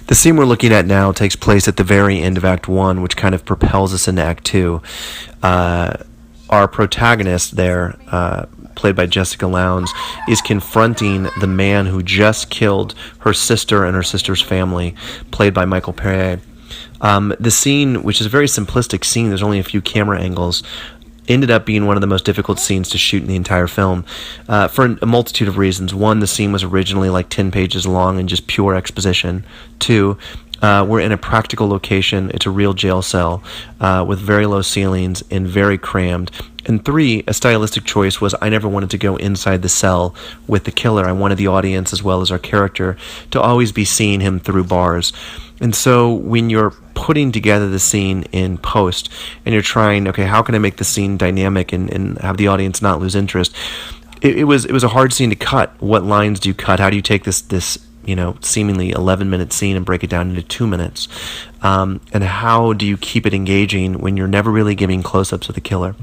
The scene we're looking at now takes place at the very end of Act 1, which kind of propels us into Act 2. Our protagonist there, played by Jessica Lowndes, is confronting the man who just killed her sister and her sister's family, played by Michael Perrier. The scene, which is a very simplistic scene, there's only a few camera angles, ended up being one of the most difficult scenes to shoot in the entire film for a multitude of reasons. One, the scene was originally like 10 pages long and just pure exposition. Two, we're in a practical location. It's a real jail cell with very low ceilings and very crammed. And three, a stylistic choice was I never wanted to go inside the cell with the killer. I wanted the audience, as well as our character, to always be seeing him through bars. And so when you're putting together the scene in post and you're trying, okay, how can I make the scene dynamic and have the audience not lose interest? It was a hard scene to cut. What lines do you cut? How do you take this seemingly 11-minute scene and break it down into 2 minutes? And how do you keep it engaging when you're never really giving close-ups of the killer?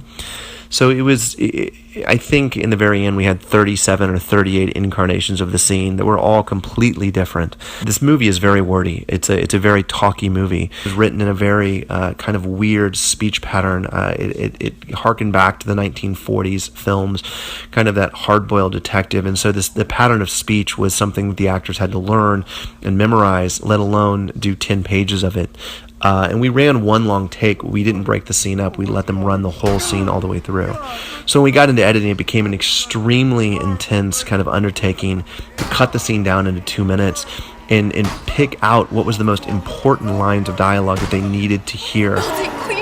So I think in the very end we had 37 or 38 incarnations of the scene that were all completely different. This movie is very wordy. It's a very talky movie. It was written in a very kind of weird speech pattern. It harkened back to the 1940s films, kind of that hard-boiled detective. And so the pattern of speech was something that the actors had to learn and memorize, let alone do 10 pages of it. And we ran one long take. We didn't break the scene up. We let them run the whole scene all the way through. So when we got into editing, it became an extremely intense kind of undertaking to cut the scene down into 2 minutes and pick out what was the most important lines of dialogue that they needed to hear. Hold it,